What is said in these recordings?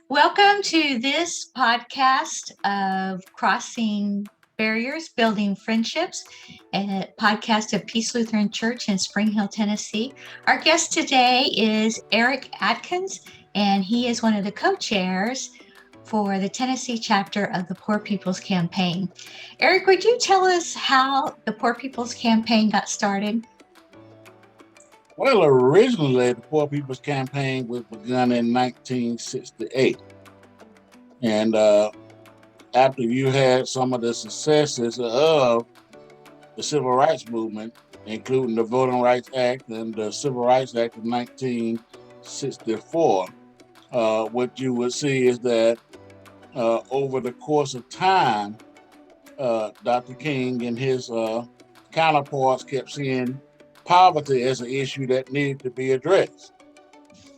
Welcome to this podcast of Crossing Barriers, Building Friendships, a podcast of Peace Lutheran Church in Spring Hill, Tennessee. Our guest today is Eric Atkins, and he is one of the co-chairs for the Tennessee chapter of the Poor People's Campaign. Eric, would you tell us how the Poor People's Campaign got started? Well, originally, the Poor People's Campaign was begun in 1968. And after you had some of the successes of the Civil Rights Movement, including the Voting Rights Act and the Civil Rights Act of 1964, what you would see is that over the course of time, Dr. King and his counterparts kept seeing poverty as an issue that needed to be addressed.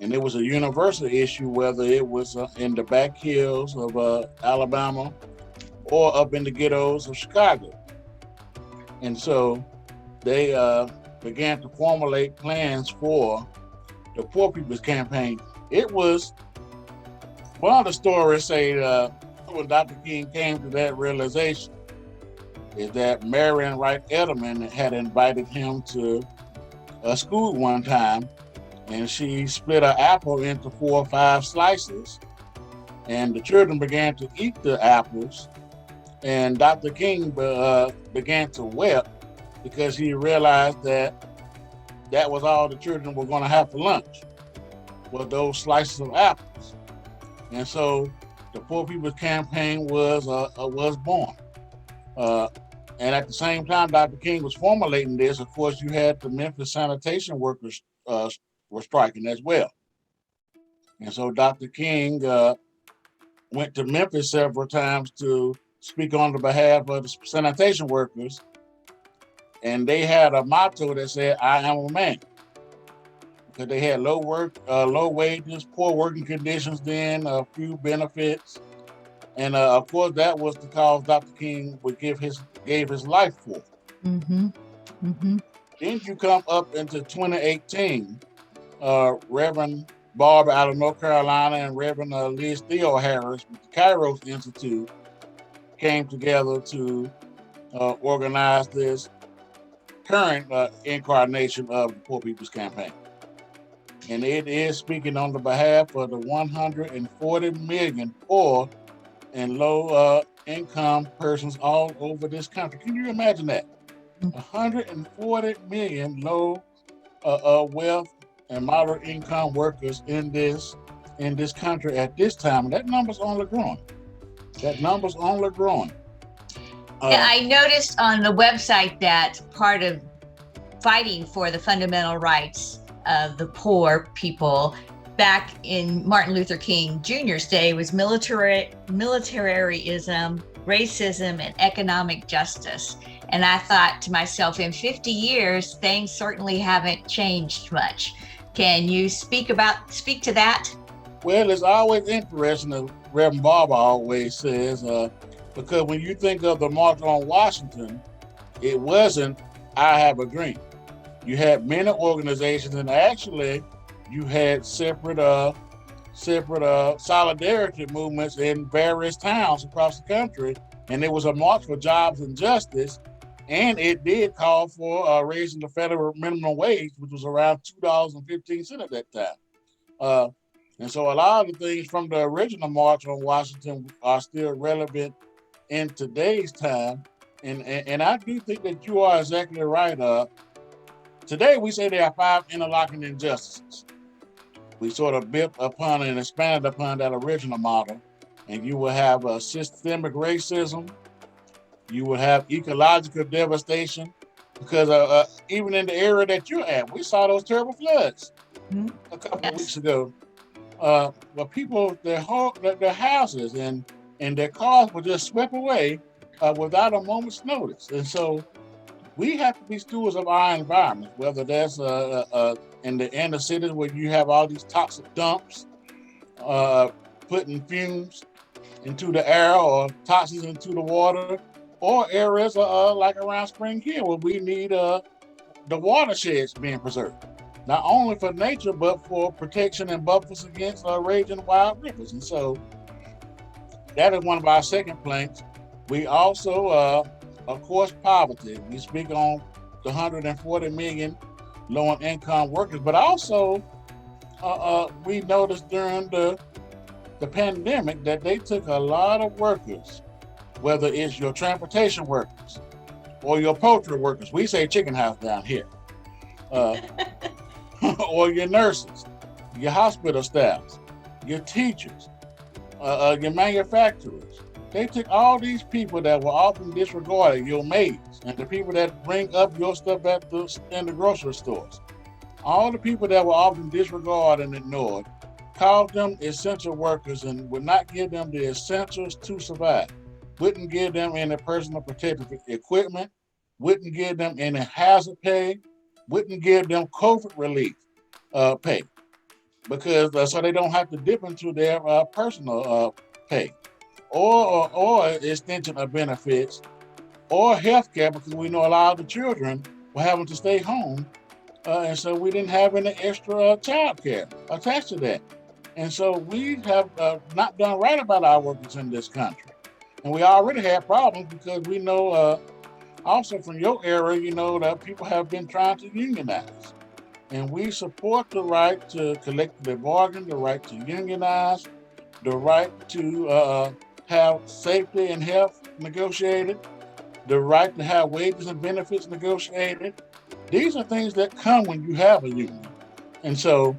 And it was a universal issue, whether it was in the back hills of Alabama or up in the ghettos of Chicago. And so they began to formulate plans for the Poor People's Campaign. It was, one of the stories say when Dr. King came to that realization is that Marion Wright Edelman had invited him to a school one time, and she split an apple into 4 or 5 slices, and the children began to eat the apples, and Dr. King began to weep because he realized that was all the children were going to have for lunch, was those slices of apples. And so the Poor People's Campaign was born. And at the same time Dr. King was formulating this, of course, you had the Memphis sanitation workers were striking as well. And so Dr. King went to Memphis several times to speak on the behalf of the sanitation workers. And they had a motto that said, "I am a man." Because they had low wages, poor working conditions then, a few benefits. And of course, that was the cause Dr. King gave his life for. Mm-hmm. Mm-hmm. Then you come up into 2018, Reverend Barber out of North Carolina and Reverend Liz Theo Harris with the Kairos Institute came together to organize this current incarnation of the Poor People's Campaign. And it is speaking on the behalf of the 140 million poor and low income persons all over this country. Can you imagine that? 140 million low wealth and moderate income workers in this country at this time. And that number's only growing. I noticed on the website that part of fighting for the fundamental rights of the poor people back in Martin Luther King Jr.'s day was militarism, racism, and economic justice. And I thought to myself, in 50 years, things certainly haven't changed much. Can you speak to that? Well, it's always interesting, as Reverend Barber always says, because when you think of the March on Washington, it wasn't, "I have a dream." You had many organizations, and actually you had separate solidarity movements in various towns across the country, and it was a march for jobs and justice, and it did call for raising the federal minimum wage, which was around $2.15 at that time. And so a lot of the things from the original March on Washington are still relevant in today's time, and I do think that you are exactly right. Today we say there are 5 interlocking injustices. We sort of built upon and expanded upon that original model, and you will have systemic racism, you will have ecological devastation, because even in the area that you're at, we saw those terrible floods a couple of weeks ago. Where people, their houses and their cars were just swept away without a moment's notice. And so we have to be stewards of our environment, whether that's in the inner cities where you have all these toxic dumps, putting fumes into the air or toxins into the water, or areas like around Spring Hill where we need the watersheds being preserved. not only for nature, but for protection and buffers against raging wild rivers. And so that is one of our second planks. We also, of course, poverty. We speak on the 140 million low income workers, but also we noticed during the pandemic that they took a lot of workers, whether it's your transportation workers or your poultry workers. We say chicken house down here. Uh, or your nurses, your hospital staffs, your teachers, your manufacturers. They took all these people that were often disregarded, your maids, and the people that bring up your stuff in the grocery stores. All the people that were often disregarded and ignored, called them essential workers and would not give them the essentials to survive. Wouldn't give them any personal protective equipment, wouldn't give them any hazard pay, wouldn't give them COVID relief pay because so they don't have to dip into their personal pay or extension of benefits or health care because we know a lot of the children were having to stay home and so we didn't have any extra child care attached to that. And so we have not done right about our workers in this country. And we already have problems because we know also from your era, you know, that people have been trying to unionize. And we support the right to collectively bargain, the right to unionize, the right to have safety and health negotiated, the right to have wages and benefits negotiated. These are things that come when you have a union. And so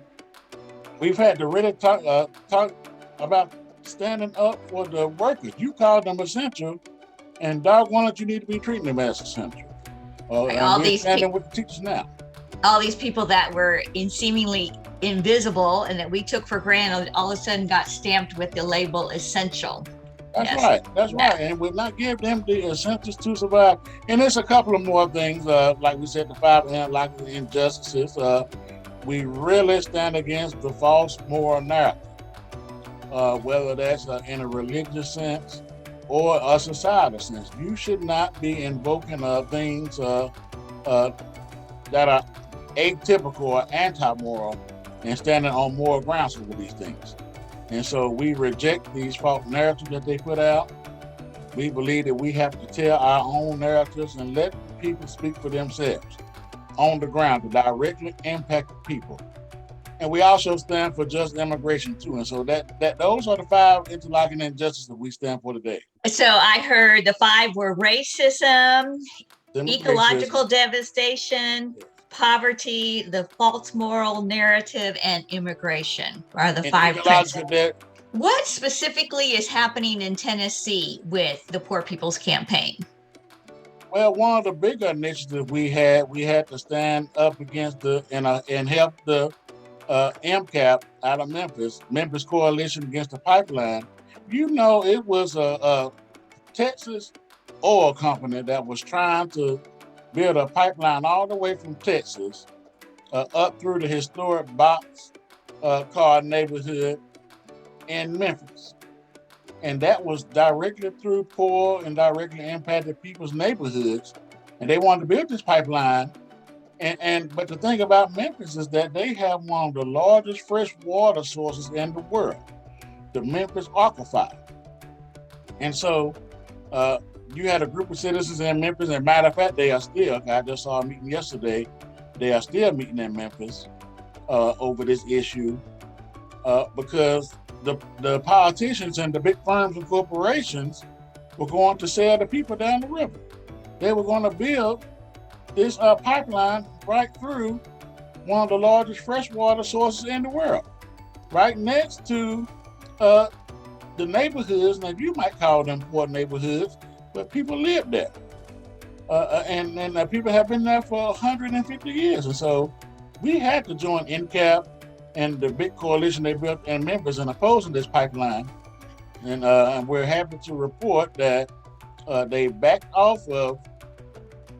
we've had to really talk about standing up for the workers. You call them essential, and doggone it, you need to be treating them as essential. Right, And we're standing with the teachers now. all these people that were seemingly invisible and that we took for granted all of a sudden got stamped with the label essential. That's right. That's right. And we'll not give them the essentials to survive. And there's a couple of more things, like we said, the five unlikely injustices. We really stand against the false moral narrative, whether that's in a religious sense or a societal sense. You should not be invoking things that are atypical or anti-moral and standing on moral grounds over these things. And so we reject these false narratives that they put out. We believe that we have to tell our own narratives and let people speak for themselves on the ground to directly impact people. And we also stand for just immigration too. And so that those are the five interlocking injustices that we stand for today. So I heard the five were racism, ecological Racism, devastation, poverty, the false moral narrative, and immigration are the and five trends. ecological What specifically is happening in Tennessee with the Poor People's Campaign? Well, one of the bigger initiatives we had to stand up against and help the MCAP out of Memphis Coalition Against the Pipeline. You know, it was a Texas oil company that was trying to build a pipeline all the way from Texas up through the historic box car neighborhood in Memphis. And that was directly through poor and directly impacted people's neighborhoods. And they wanted to build this pipeline. But the thing about Memphis is that they have one of the largest fresh water sources in the world, the Memphis Aquifer. And so you had a group of citizens in Memphis, and matter of fact, they are still, I just saw a meeting yesterday, they are still meeting in Memphis over this issue because the politicians and the big firms and corporations were going to sell the people down the river. They were going to build this pipeline right through one of the largest freshwater sources in the world, right next to the neighborhoods. Now, you might call them poor neighborhoods, but people live there. And people have been there for 150 years. And so we had to join NCAP and the big coalition they built in Memphis in opposing this pipeline. And we're happy to report that they backed off of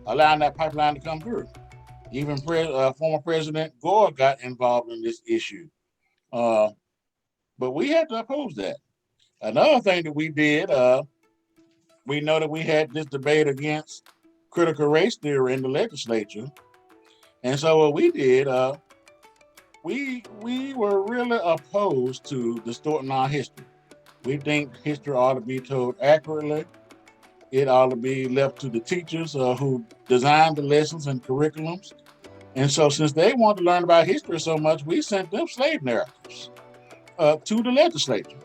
allowing that pipeline to come through. Even former President Gore got involved in this issue. But we had to oppose that. Another thing that we did, we know that we had this debate against critical race theory in the legislature. And so what we did, we were really opposed to distorting our history. We think history ought to be told accurately. It ought to be left to the teachers who designed the lessons and curriculums. And so, since they want to learn about history so much, we sent them slave narratives to the legislature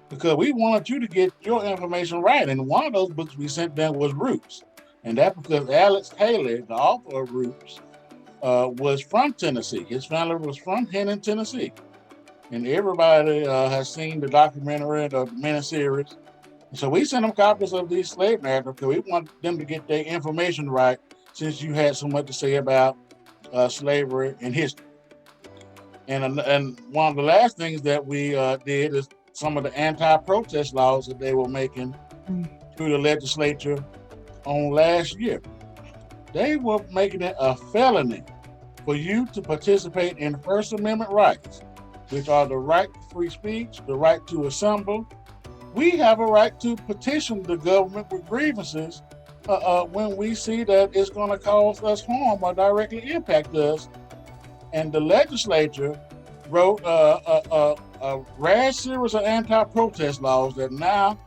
because we wanted you to get your information right. And one of those books we sent them was Roots. And that's because Alex Haley, the author of Roots, was from Tennessee. His family was from Hennon, Tennessee. And everybody has seen the documentary, the miniseries. So we sent them copies of these slave narratives because we want them to get their information right since you had so much to say about slavery and history. And one of the last things that we did is some of the anti-protest laws that they were making through the legislature on last year. They were making it a felony for you to participate in First Amendment rights, which are the right to free speech, the right to assemble. We have a right to petition the government with grievances when we see that it's going to cause us harm or directly impact us. And the legislature wrote a rash series of anti-protest laws that now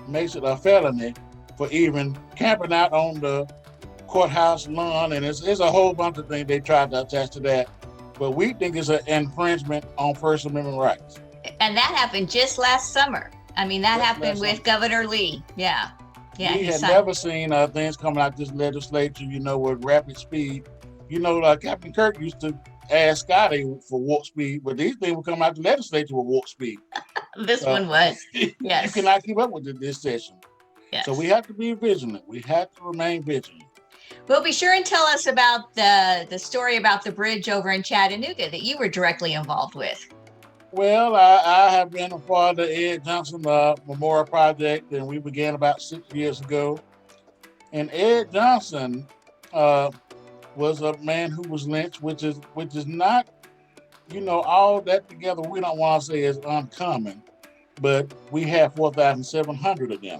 makes it a felony for even camping out on the courthouse lawn. And it's a whole bunch of things they tried to attach to that. But we think it's an infringement on First Amendment rights. And that happened just last summer. I mean, that happened with Governor Lee. Yeah. We had never seen things coming out this legislature, with rapid speed. Captain Kirk used to ask Scotty for warp speed, but these things would come out the legislature with warp speed. This one was. Yes. You cannot keep up with this session. Yes. So we have to be vigilant. We have to remain vigilant. Well, be sure and tell us about the story about the bridge over in Chattanooga that you were directly involved with. Well, I have been a part of the Ed Johnson Memorial Project, and we began about 6 years ago. And Ed Johnson was a man who was lynched, which is not, all that together. We don't want to say is uncommon, but we have 4,700 of them.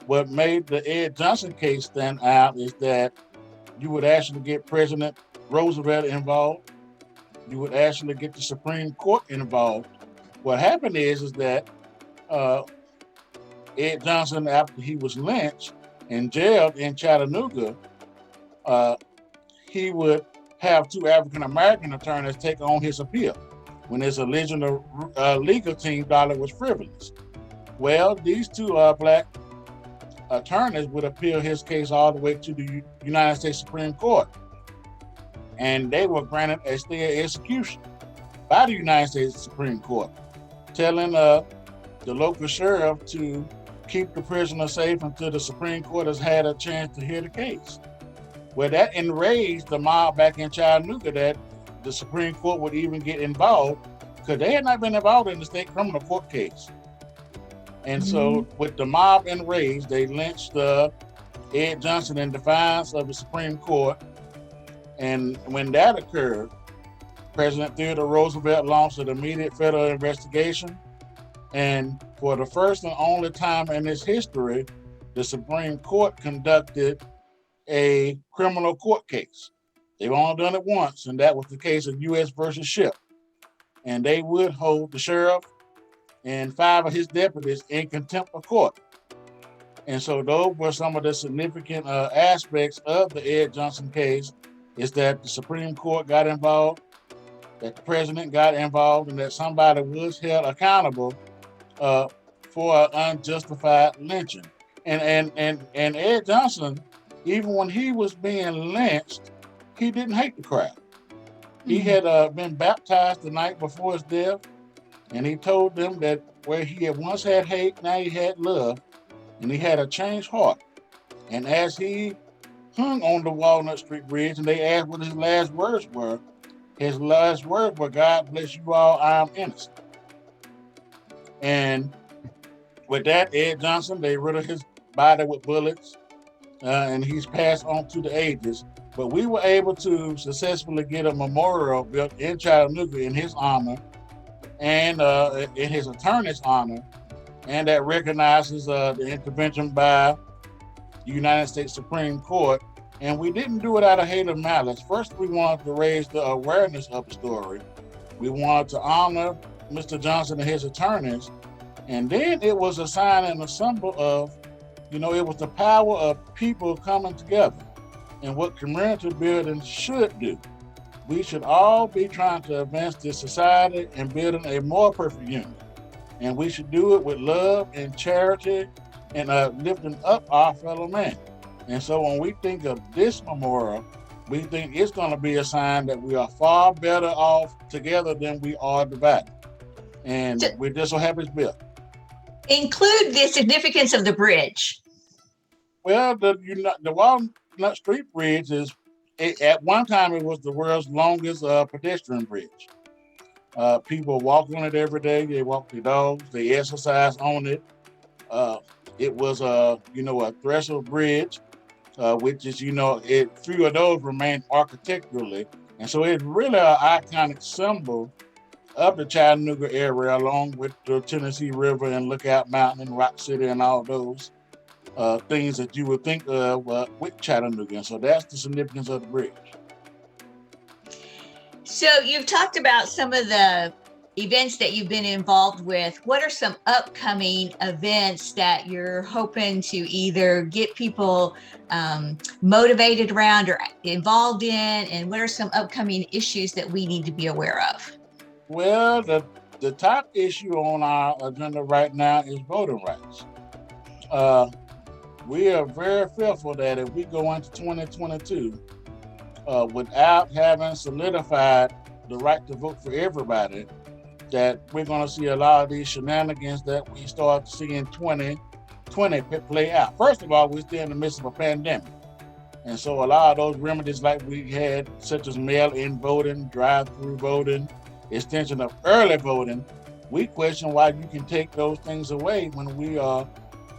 What made the Ed Johnson case stand out is that you would actually get President Roosevelt involved. You would actually get the Supreme Court involved. What happened is that Ed Johnson, after he was lynched and jailed in Chattanooga, he would have two African-American attorneys take on his appeal when his original legal team thought it was frivolous. Well, these two black attorneys would appeal his case all the way to the United States Supreme Court. And they were granted a stay of execution by the United States Supreme Court, telling the local sheriff to keep the prisoner safe until the Supreme Court has had a chance to hear the case. Well, that enraged the mob back in Chattanooga that the Supreme Court would even get involved because they had not been involved in the state criminal court case. And so with the mob enraged, they lynched Ed Johnson in defiance of the Supreme Court. And when that occurred, President Theodore Roosevelt launched an immediate federal investigation. And for the first and only time in its history, the Supreme Court conducted a criminal court case. They've only done it once, and that was the case of U.S. versus Shipp. And they would hold the sheriff and 5 of his deputies in contempt of court. And so those were some of the significant aspects of the Ed Johnson case, is that the Supreme Court got involved, that the president got involved, and that somebody was held accountable for an unjustified lynching. And Ed Johnson, even when he was being lynched, he didn't hate the crowd. He had been baptized the night before his death, and he told them that where he had once had hate, now he had love, and he had a changed heart. And as he hung on the Walnut Street Bridge, and they asked what his last words were, God bless you all, I am innocent. And with that, Ed Johnson, they riddled his body with bullets, and he's passed on to the ages. But we were able to successfully get a memorial built in Chattanooga in his honor and in his attorney's honor, and that recognizes the intervention by the United States Supreme Court. And we didn't do it out of hate or malice. First, we wanted to raise the awareness of the story. We wanted to honor Mr. Johnson and his attorneys. And then it was a sign and a symbol of, it was the power of people coming together and what community building should do. We should all be trying to advance this society and building a more perfect union. And we should do it with love and charity and lifting up our fellow man. And so when we think of this memorial, we think it's going to be a sign that we are far better off together than we are divided. And we're just so happy it's built. Include the significance of the bridge. Well, the Walnut Street Bridge is, at one time, it was the world's longest pedestrian bridge. People walk on it every day. They walk their dogs. They exercise on it. It was a threshold bridge, which is few of those remain architecturally, and so it's really an iconic symbol of the Chattanooga area, along with the Tennessee River and Lookout Mountain and Rock City and all those things that you would think of with Chattanooga. And so that's the significance of the bridge. So you've talked about some of the events that you've been involved with. What are some upcoming events that you're hoping to either get people motivated around or involved in? And what are some upcoming issues that we need to be aware of? Well, the top issue on our agenda right now is voting rights. We are very fearful that if we go into 2022 without having solidified the right to vote for everybody, that we're going to see a lot of these shenanigans that we start to see in 2020 play out. First of all, we're still in the midst of a pandemic. And so a lot of those remedies like we had, such as mail-in voting, drive-through voting, extension of early voting, we question why you can take those things away when we are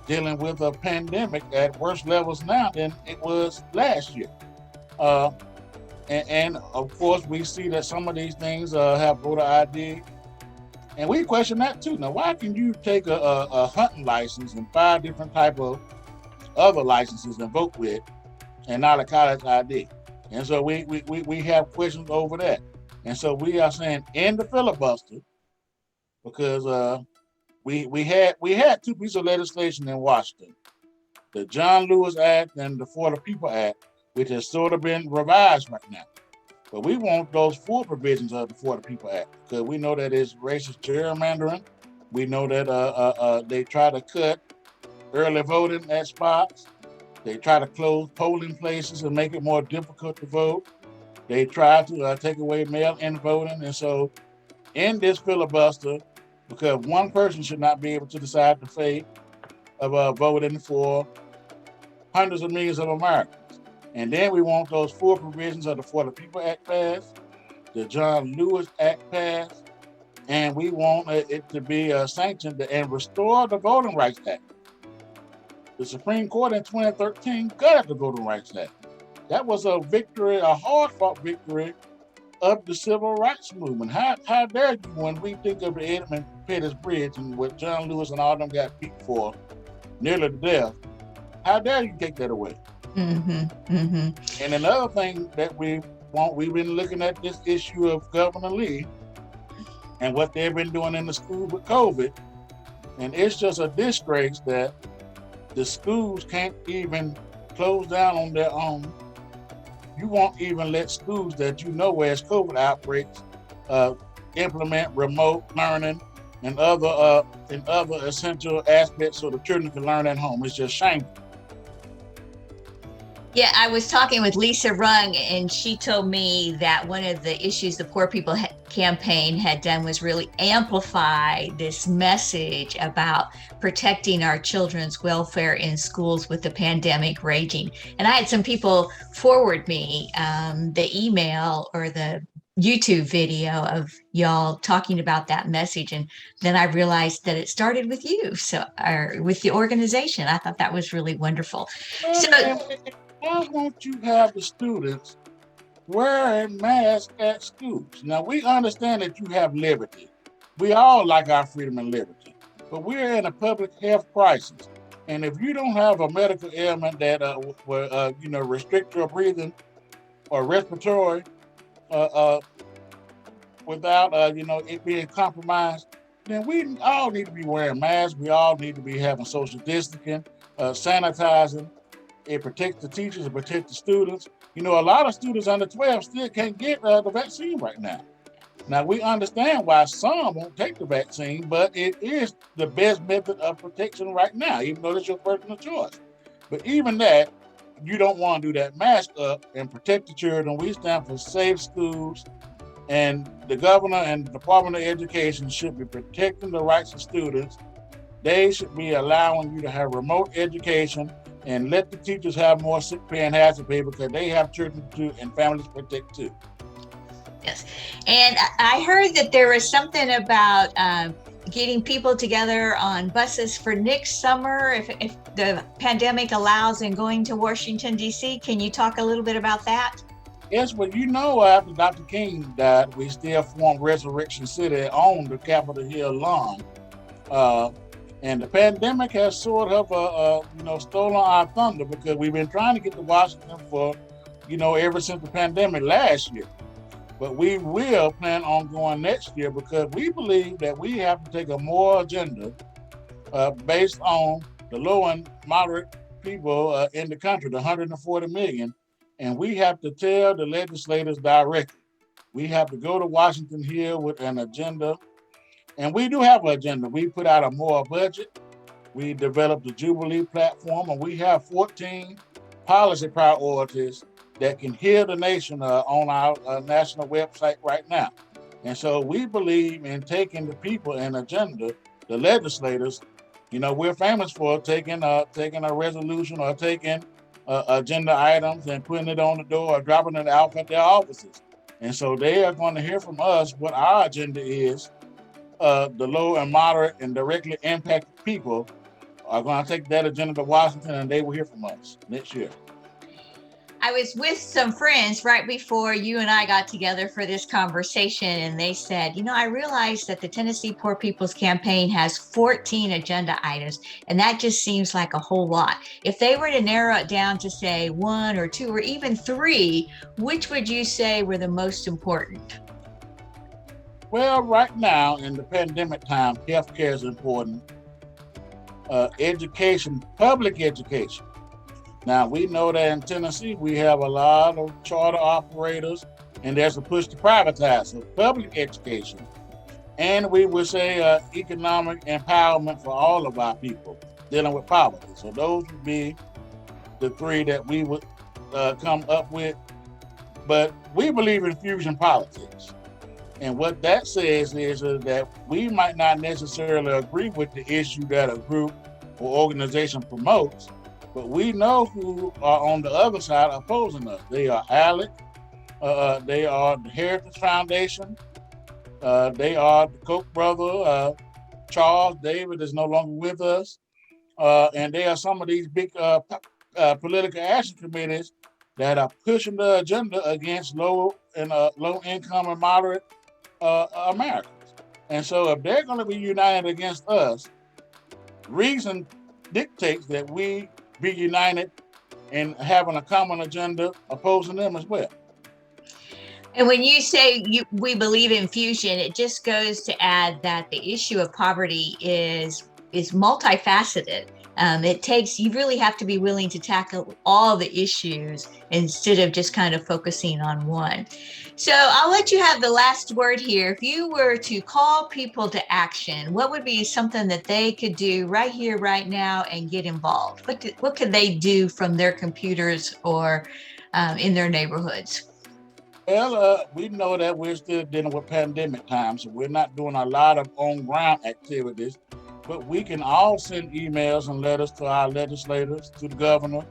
dealing with a pandemic at worse levels now than it was last year. And of course, we see that some of these things have voter ID. And we question that too. Now, why can you take a hunting license and 5 different type of other licenses and vote with and not a college ID? And so we have questions over that. And so we are saying end the filibuster, because we had 2 pieces of legislation in Washington, the John Lewis Act and the For the People Act, which has sort of been revised right now. But we want those full provisions of the For the People Act, because we know that it's racist gerrymandering. We know that they try to cut early voting at spots. They try to close polling places and make it more difficult to vote. They try to take away mail-in voting. And so in this filibuster, because one person should not be able to decide the fate of voting for hundreds of millions of Americans. And then we want those full provisions of the For the People Act passed, the John Lewis Act passed, and we want it to be sanctioned and restore the Voting Rights Act. The Supreme Court in 2013 gutted the Voting Rights Act. That was a victory, a hard-fought victory of the civil rights movement. How dare you, when we think of the Edmund Pettus Bridge and what John Lewis and all them got beat for nearly to death, how dare you take that away? Mm-hmm, mm-hmm. And another thing that we've been looking at this issue of Governor Lee and what they've been doing in the school with COVID. And it's just a disgrace that the schools can't even close down on their own. You won't even let schools that where it's COVID outbreaks implement remote learning and other essential aspects so the children can learn at home. It's just shameful. Yeah, I was talking with Lisa Rung, and she told me that one of the issues the Poor People campaign had done was really amplify this message about protecting our children's welfare in schools with the pandemic raging. And I had some people forward me the email or the YouTube video of y'all talking about that message. And then I realized that it started with you, or with the organization. I thought that was really wonderful. Why won't you have the students wearing masks at schools? Now, we understand that you have liberty. We all like our freedom and liberty, but we're in a public health crisis. And if you don't have a medical ailment that will restrict your breathing or respiratory, without it being compromised, then we all need to be wearing masks. We all need to be having social distancing, sanitizing. It protects the teachers, it protects the students. A lot of students under 12 still can't get the vaccine right now. Now, we understand why some won't take the vaccine, but it is the best method of protection right now, even though it's your personal choice. But even that, you don't want to do that. Mask up and protect the children. We stand for safe schools, and the governor and the Department of Education should be protecting the rights of students. They should be allowing you to have remote education and let the teachers have more sick pay and hazard pay, because they have children too and families to protect too. Yes. And I heard that there was something about getting people together on buses for next summer, if the pandemic allows, and going to Washington, D.C. Can you talk a little bit about that? Yes, well, after Dr. King died, we still formed Resurrection City on the Capitol Hill lawn. And the pandemic has sort of, stolen our thunder, because we've been trying to get to Washington for, ever since the pandemic last year. But we will plan on going next year, because we believe that we have to take a moral agenda based on the low and moderate people in the country, the 140 million. And we have to tell the legislators directly. We have to go to Washington Hill with an agenda. And we do have an agenda. We put out a moral budget. We developed the Jubilee platform, and we have 14 policy priorities that can heal the nation on our national website right now. And so we believe in taking the people and agenda, the legislators. We're famous for taking a resolution or taking agenda items and putting it on the door or dropping it off at their offices. And so they are going to hear from us what our agenda is. The low and moderate and directly impacted people are going to take that agenda to Washington, and they will hear from us next year. I was with some friends right before you and I got together for this conversation, and they said, I realized that the Tennessee Poor People's Campaign has 14 agenda items, and that just seems like a whole lot. If they were to narrow it down to, say, 1 or 2 or even 3, which would you say were the most important? Well, right now in the pandemic time, healthcare is important. Education, public education. Now, we know that in Tennessee, we have a lot of charter operators, and there's a push to privatize so public education. And we would say economic empowerment for all of our people dealing with poverty. So those would be the 3 that we would come up with. But we believe in fusion politics. And what that says is that we might not necessarily agree with the issue that a group or organization promotes, but we know who are on the other side opposing us. They are ALEC, they are the Heritage Foundation, they are the Koch brother, Charles David is no longer with us, and they are some of these big political action committees that are pushing the agenda against low income and moderate Americans. And so if they're going to be united against us, reason dictates that we be united and having a common agenda opposing them as well. And when you say we believe in fusion, it just goes to add that the issue of poverty is multifaceted. You really have to be willing to tackle all the issues instead of just kind of focusing on one. So I'll let you have the last word here. If you were to call people to action, what would be something that they could do right here, right now, and get involved? What could they do from their computers or in their neighborhoods? Well, we know that we're still dealing with pandemic times, so we're not doing a lot of on-ground activities, but we can all send emails and letters to our legislators, to the governor,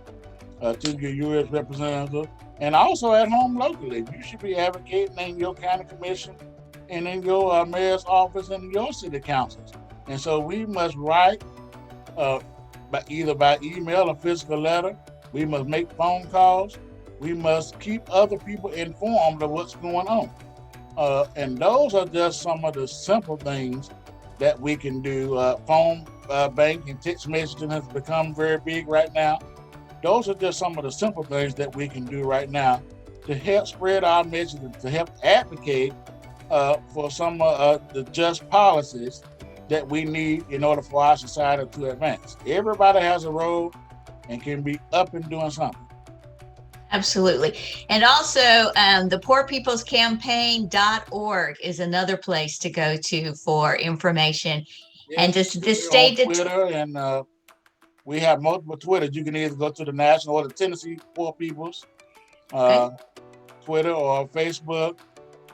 to your U.S. representative, and also at home locally. You should be advocating in your county commission and in your mayor's office and your city councils. And so we must write either by email or physical letter. We must make phone calls. We must keep other people informed of what's going on. And those are just some of the simple things that we can do. Phone banking, text messaging has become very big right now. Those are just some of the simple things that we can do right now to help spread our message, to help advocate for some the just policies that we need in order for our society to advance. Everybody has a role and can be up and doing something. Absolutely. And also, the poorpeoplescampaign.org is another place to go to for information. And Yes, just this we're on state, Twitter, and we have multiple Twitters. You can either go to the National or the Tennessee Poor People's okay. uh, Twitter or Facebook,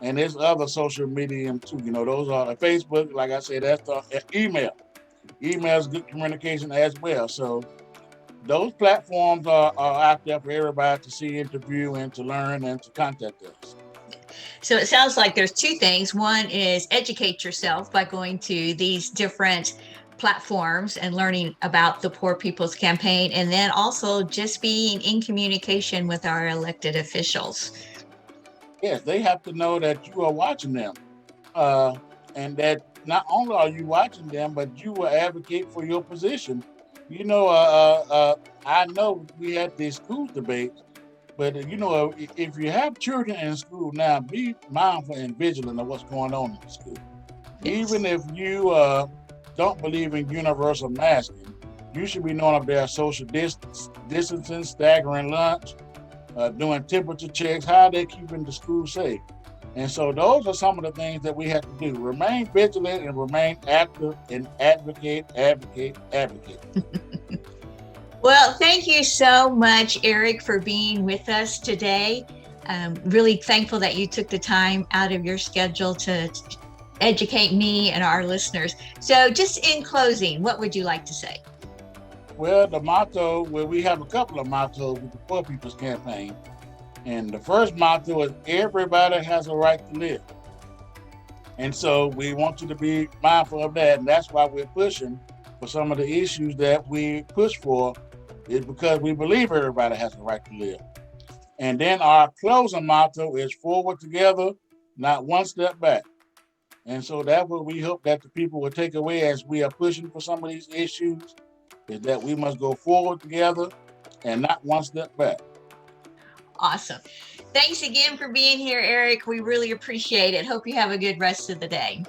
and there's other social media too. You know, those are the Facebook. Like I said, that's the email. Email is good communication as well. So those platforms are out there for everybody to see, interview, and to learn and to contact us. So it sounds like there's two things. One is educate yourself by going to these different platforms and learning about the Poor People's Campaign, and then also just being in communication with our elected officials. Yes, they have to know that you are watching them, uh, and that not only are you watching them, but you will advocate for your position. You know, I know we had these school debates, but you know, if you have children in school now, be mindful and vigilant of what's going on in the school. Yes. Even if you don't believe in universal masking, you should be knowing about social distancing, staggering lunch, doing temperature checks, how they keeping the school safe. And so those are some of the things that we have to do. Remain vigilant and remain active and advocate, advocate, advocate. Well, thank you so much, Eric, for being with us today. Really thankful that you took the time out of your schedule to educate me and our listeners. So, just in closing, what would you like to say? Well, the motto, well, we have a couple of mottos with the Poor People's Campaign. And the first motto is everybody has a right to live. And so we want you to be mindful of that. And that's why we're pushing for some of the issues that we push for, is because we believe everybody has a right to live. And then our closing motto is forward together, not one step back. And so that's what we hope that the people will take away as we are pushing for some of these issues, is that we must go forward together and not one step back. Awesome. Thanks again for being here, Eric. We really appreciate it. Hope you have a good rest of the day.